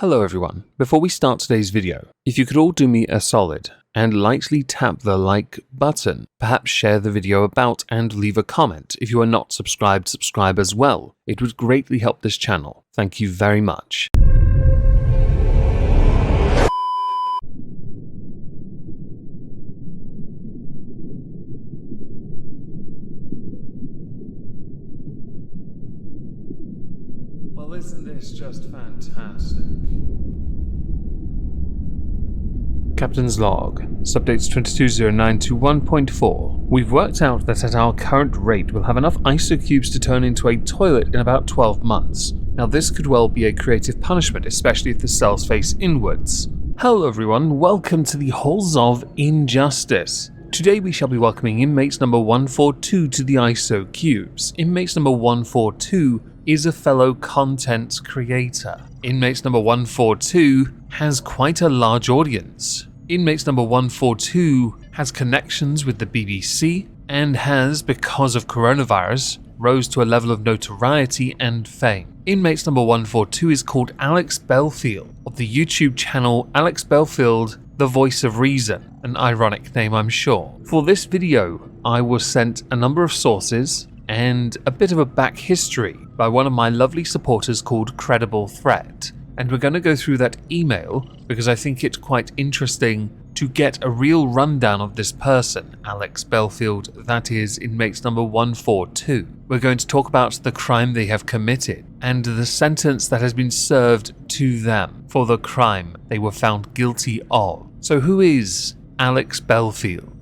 Hello everyone, before we start today's video, if you could all do me a solid and lightly tap the like button, perhaps share the video about and leave a comment. If you are not subscribed, subscribe as well. It would greatly help this channel. Thank you very much. Well, isn't this just fantastic? Captain's log, subdates 220921.4. We've worked out that at our current rate we'll have enough isocubes to turn into a toilet in about 12 months. Now this could well be a creative punishment, especially if the cells face inwards. Hello everyone, welcome to the Halls of Injustice. Today we shall be welcoming inmates number 142 to the ISO cubes. Inmates number 142 is a fellow content creator. Inmates number 142 has quite a large audience. Inmates number 142 has connections with the BBC and has, because of coronavirus, rose to a level of notoriety and fame. Inmates number 142 is called Alex Belfield of the YouTube channel Alex Belfield, The Voice of Reason, an ironic name I'm sure. For this video, I was sent a number of sources and a bit of a back history by one of my lovely supporters called Credible Threat. And we're going to go through that email because I think it's quite interesting to get a real rundown of this person, Alex Belfield, that is inmates number 142. We're going to talk about the crime they have committed and the sentence that has been served to them for the crime they were found guilty of. So who is Alex Belfield?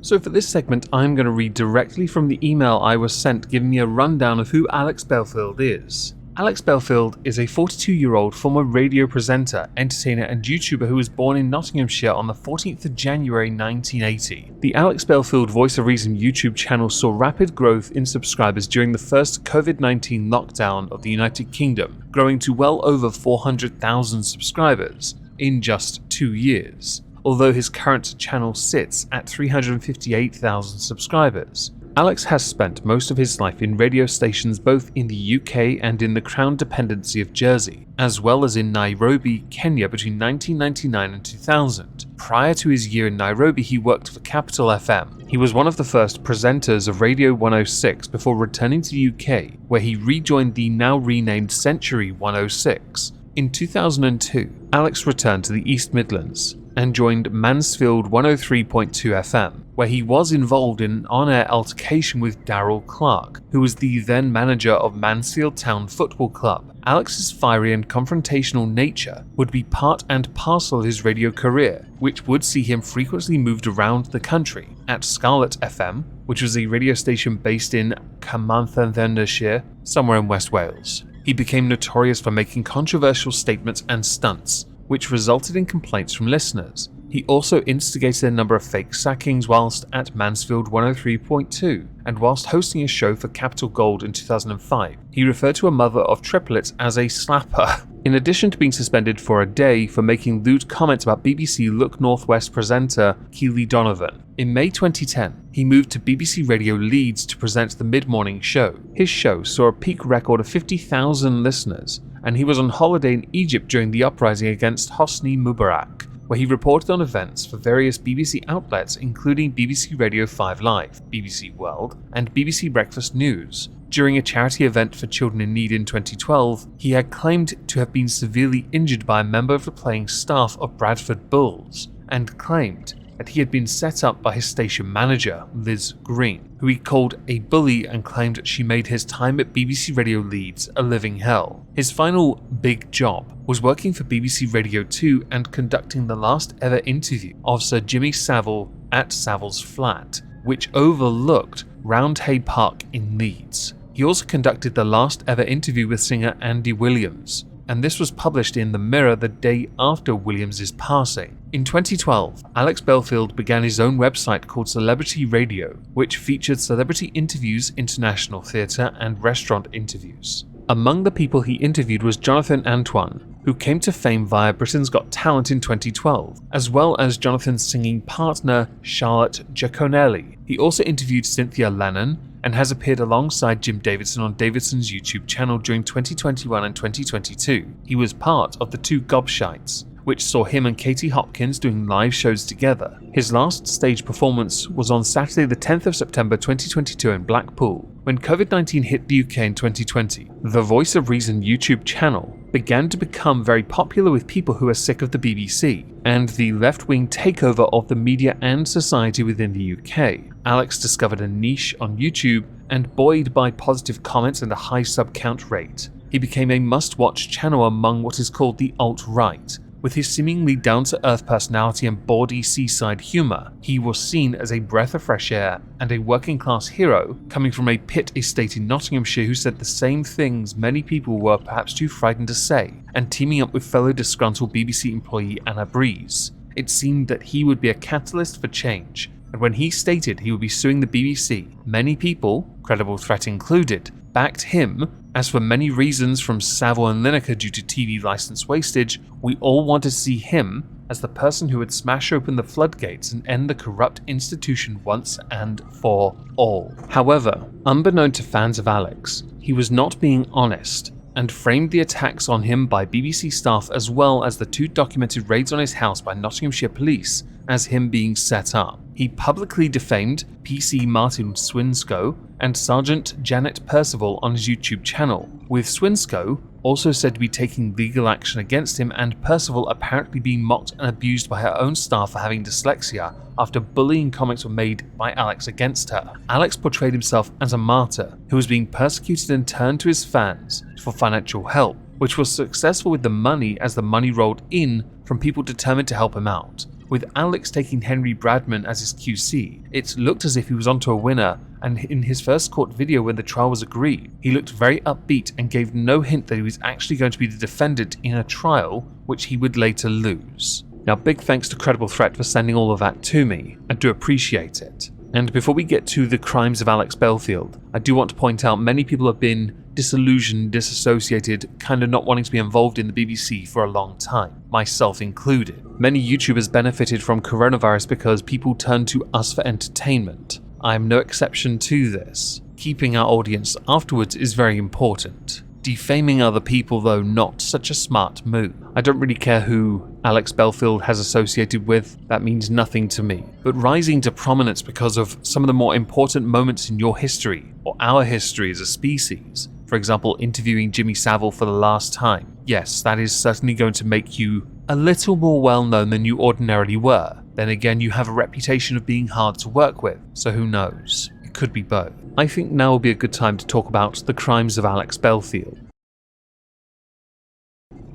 So for this segment, I'm going to read directly from the email I was sent giving me a rundown of who Alex Belfield is. Alex Belfield is a 42-year-old former radio presenter, entertainer and YouTuber who was born in Nottinghamshire on the 14th of January 1980. The Alex Belfield Voice of Reason YouTube channel saw rapid growth in subscribers during the first COVID-19 lockdown of the United Kingdom, growing to well over 400,000 subscribers in just 2 years. Although his current channel sits at 358,000 subscribers. Alex has spent most of his life in radio stations both in the UK and in the Crown Dependency of Jersey, as well as in Nairobi, Kenya between 1999 and 2000. Prior to his year in Nairobi, he worked for Capital FM. He was one of the first presenters of Radio 106 before returning to the UK, where he rejoined the now renamed Century 106. In 2002, Alex returned to the East Midlands and joined Mansfield 103.2 FM, where he was involved in an on-air altercation with Darryl Clark, who was the then manager of Mansfield Town Football Club. Alex's fiery and confrontational nature would be part and parcel of his radio career, which would see him frequently moved around the country at Scarlet FM, which was a radio station based in Carmarthenshire, somewhere in West Wales. He became notorious for making controversial statements and stunts, which resulted in complaints from listeners. He also instigated a number of fake sackings whilst at Mansfield 103.2, and whilst hosting a show for Capital Gold in 2005, he referred to a mother of triplets as a slapper, in addition to being suspended for a day for making lewd comments about BBC Look Northwest presenter Keely Donovan. In May 2010, he moved to BBC Radio Leeds to present the mid-morning show. His show saw a peak record of 50,000 listeners, and he was on holiday in Egypt during the uprising against Hosni Mubarak, where he reported on events for various BBC outlets including BBC Radio 5 Live, BBC World, and BBC Breakfast News. During a charity event for children in need in 2012, he had claimed to have been severely injured by a member of the playing staff of Bradford Bulls, and claimed that he had been set up by his station manager, Liz Green, who he called a bully and claimed she made his time at BBC Radio Leeds a living hell. His final big job was working for BBC Radio 2 and conducting the last ever interview of Sir Jimmy Savile at Savile's flat, which overlooked Roundhay Park in Leeds. He also conducted the last ever interview with singer Andy Williams, and this was published in The Mirror the day after Williams' passing. In 2012, Alex Belfield began his own website called Celebrity Radio, which featured celebrity interviews, international theatre, and restaurant interviews. Among the people he interviewed was Jonathan Antoine, who came to fame via Britain's Got Talent in 2012, as well as Jonathan's singing partner Charlotte Giaconelli. He also interviewed Cynthia Lennon, and has appeared alongside Jim Davidson on Davidson's YouTube channel during 2021 and 2022. He was part of the Two Gobshites, which saw him and Katie Hopkins doing live shows together. His last stage performance was on Saturday the 10th of September 2022 in Blackpool. When COVID-19 hit the UK in 2020, the Voice of Reason YouTube channel began to become very popular with people who are sick of the BBC and the left-wing takeover of the media and society within the UK. Alex discovered a niche on YouTube, and buoyed by positive comments and a high sub-count rate, he became a must-watch channel among what is called the alt-right. With his seemingly down-to-earth personality and bawdy seaside humour, he was seen as a breath of fresh air and a working-class hero coming from a pit estate in Nottinghamshire who said the same things many people were perhaps too frightened to say, and teaming up with fellow disgruntled BBC employee Anna Breeze. It seemed that he would be a catalyst for change, and when he stated he would be suing the BBC, many people, credible threat included, backed him. As for many reasons from Savile and Lineker due to TV license wastage, we all wanted to see him as the person who would smash open the floodgates and end the corrupt institution once and for all. However, unbeknown to fans of Alex, he was not being honest and framed the attacks on him by BBC staff as well as the two documented raids on his house by Nottinghamshire police as him being set up. He publicly defamed PC Martin Swinscoe and Sergeant Janet Percival on his YouTube channel, with Swinscoe also said to be taking legal action against him and Percival apparently being mocked and abused by her own staff for having dyslexia after bullying comments were made by Alex against her. Alex portrayed himself as a martyr who was being persecuted and turned to his fans for financial help, which was successful with the money as the money rolled in from people determined to help him out. With Alex taking Henry Bradman as his QC, it looked as if he was onto a winner, and in his first court video when the trial was agreed, he looked very upbeat and gave no hint that he was actually going to be the defendant in a trial which he would later lose. Now, big thanks to Credible Threat for sending all of that to me. I do appreciate it. And before we get to the crimes of Alex Belfield, I do want to point out many people have been disillusioned, disassociated, kind of not wanting to be involved in the BBC for a long time, myself included. Many YouTubers benefited from coronavirus because people turned to us for entertainment. I am no exception to this. Keeping our audience afterwards is very important. Defaming other people, though, not such a smart move. I don't really care who Alex Belfield has associated with, that means nothing to me. But rising to prominence because of some of the more important moments in your history, or our history as a species, for example, interviewing Jimmy Savile for the last time, yes, that is certainly going to make you a little more well-known than you ordinarily were. Then again, you have a reputation of being hard to work with, so who knows? It could be both. I think now will be a good time to talk about the crimes of Alex Belfield.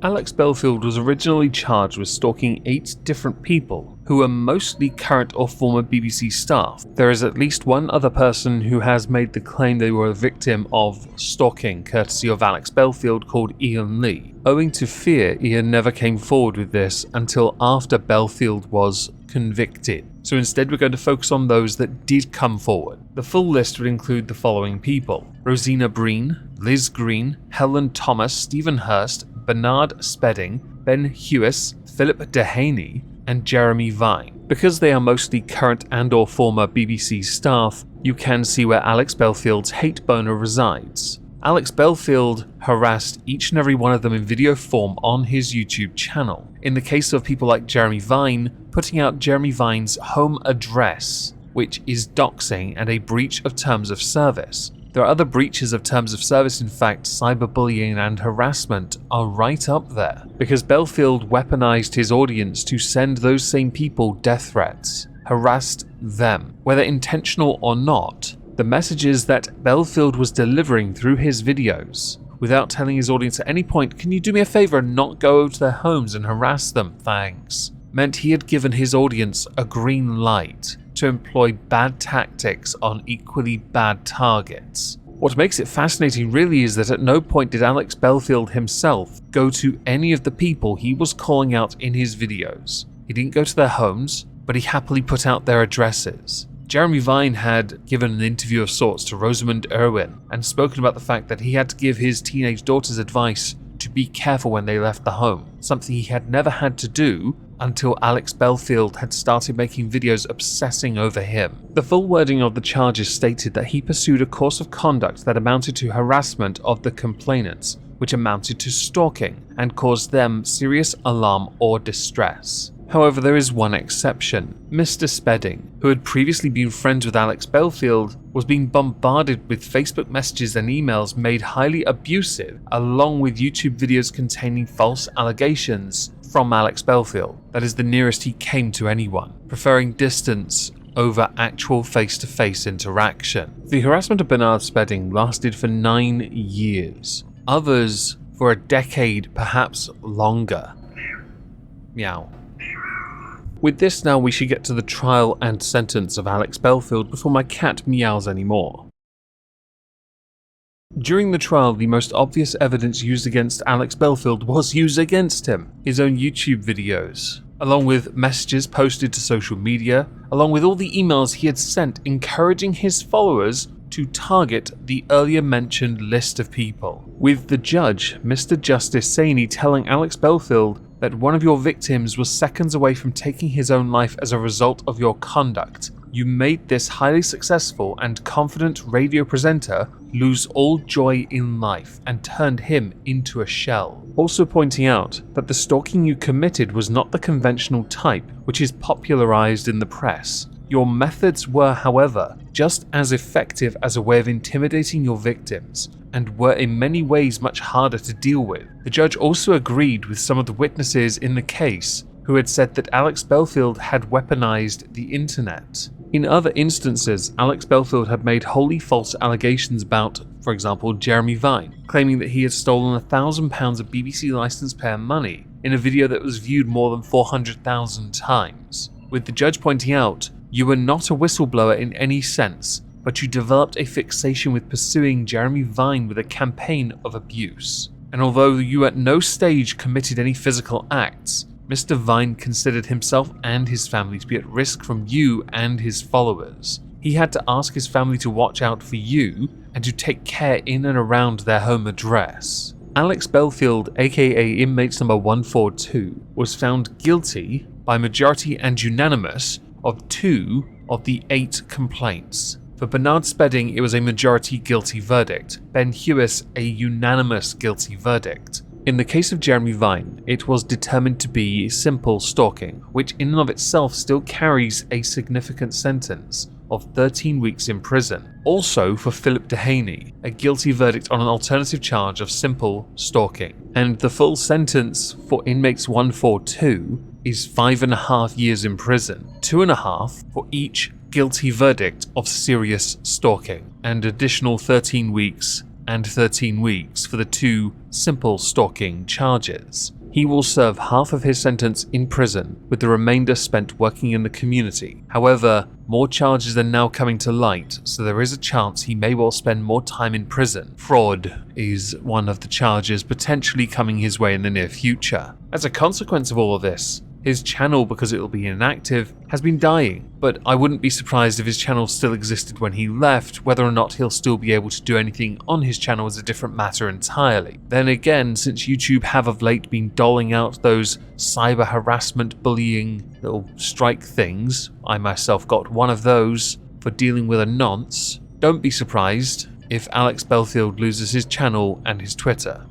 Alex Belfield was originally charged with stalking 8 different people who were mostly current or former BBC staff. There is at least one other person who has made the claim they were a victim of stalking, courtesy of Alex Belfield, called Ian Lee. Owing to fear, Ian never came forward with this until after Belfield was convicted. So instead we're going to focus on those that did come forward. The full list would include the following people: Rosina Breen, Liz Green, Helen Thomas, Stephen Hurst, Bernard Spedding, Ben Hewis, Philip Dehaney, and Jeremy Vine. Because they are mostly current and or former BBC staff, you can see where Alex Belfield's hate boner resides. Alex Belfield harassed each and every one of them in video form on his YouTube channel. In the case of people like Jeremy Vine, putting out Jeremy Vine's home address, which is doxing and a breach of terms of service. There are other breaches of terms of service. In fact, cyberbullying and harassment are right up there, because Belfield weaponized his audience to send those same people death threats, harassed them. Whether intentional or not, the messages that Belfield was delivering through his videos, without telling his audience at any point, "Can you do me a favor and not go over to their homes and harass them, thanks," meant he had given his audience a green light to employ bad tactics on equally bad targets. What makes it fascinating really is that at no point did Alex Belfield himself go to any of the people he was calling out in his videos. He didn't go to their homes, but he happily put out their addresses. Jeremy Vine had given an interview of sorts to Rosamund Irwin and spoken about the fact that he had to give his teenage daughters advice to be careful when they left the home, something he had never had to do until Alex Belfield had started making videos obsessing over him. The full wording of the charges stated that he pursued a course of conduct that amounted to harassment of the complainants, which amounted to stalking and caused them serious alarm or distress. However, there is one exception. Mr. Spedding, who had previously been friends with Alex Belfield, was being bombarded with Facebook messages and emails made highly abusive, along with YouTube videos containing false allegations from Alex Belfield. That is the nearest he came to anyone, preferring distance over actual face-to-face interaction. The harassment of Bernard Spedding lasted for 9 years. Others for a decade, perhaps longer. Meow. With this now, we should get to the trial and sentence of Alex Belfield before my cat meows anymore. During the trial, the most obvious evidence used against Alex Belfield was used against him, his own YouTube videos, along with messages posted to social media, along with all the emails he had sent encouraging his followers to target the earlier mentioned list of people, with the judge, Mr. Justice Saney, telling Alex Belfield that one of your victims was seconds away from taking his own life as a result of your conduct. You made this highly successful and confident radio presenter lose all joy in life and turned him into a shell. Also pointing out that the stalking you committed was not the conventional type which is popularized in the press. Your methods were, however, just as effective as a way of intimidating your victims, and were in many ways much harder to deal with. The judge also agreed with some of the witnesses in the case who had said that Alex Belfield had weaponized the internet. In other instances, Alex Belfield had made wholly false allegations about, for example, Jeremy Vine, claiming that he had stolen £1,000 of BBC licence payer money in a video that was viewed more than 400,000 times, with the judge pointing out, "You were not a whistleblower in any sense, but you developed a fixation with pursuing Jeremy Vine with a campaign of abuse. And although you at no stage committed any physical acts, Mr. Vine considered himself and his family to be at risk from you and his followers. He had to ask his family to watch out for you and to take care in and around their home address." Alex Belfield, aka Inmate number 142, was found guilty by majority and unanimous of 2 of the 8 complaints. For Bernard Spedding, it was a majority guilty verdict. Ben Hewis, a unanimous guilty verdict. In the case of Jeremy Vine, it was determined to be simple stalking, which in and of itself still carries a significant sentence of 13 weeks in prison. Also for Philip Dehaney, a guilty verdict on an alternative charge of simple stalking. And the full sentence for inmates 142 is 5.5 years in prison, 2.5 for each guilty verdict of serious stalking, and additional 13 weeks and 13 weeks for the 2 simple stalking charges. He will serve half of his sentence in prison, with the remainder spent working in the community. However, more charges are now coming to light, so there is a chance he may well spend more time in prison. Fraud is one of the charges potentially coming his way in the near future. As a consequence of all of this, his channel, because it will be inactive, has been dying, but I wouldn't be surprised if his channel still existed when he left. Whether or not he'll still be able to do anything on his channel is a different matter entirely. Then again, since YouTube have of late been doling out those cyber harassment, bullying little strike things, I myself got one of those for dealing with a nonce, don't be surprised if Alex Belfield loses his channel and his Twitter.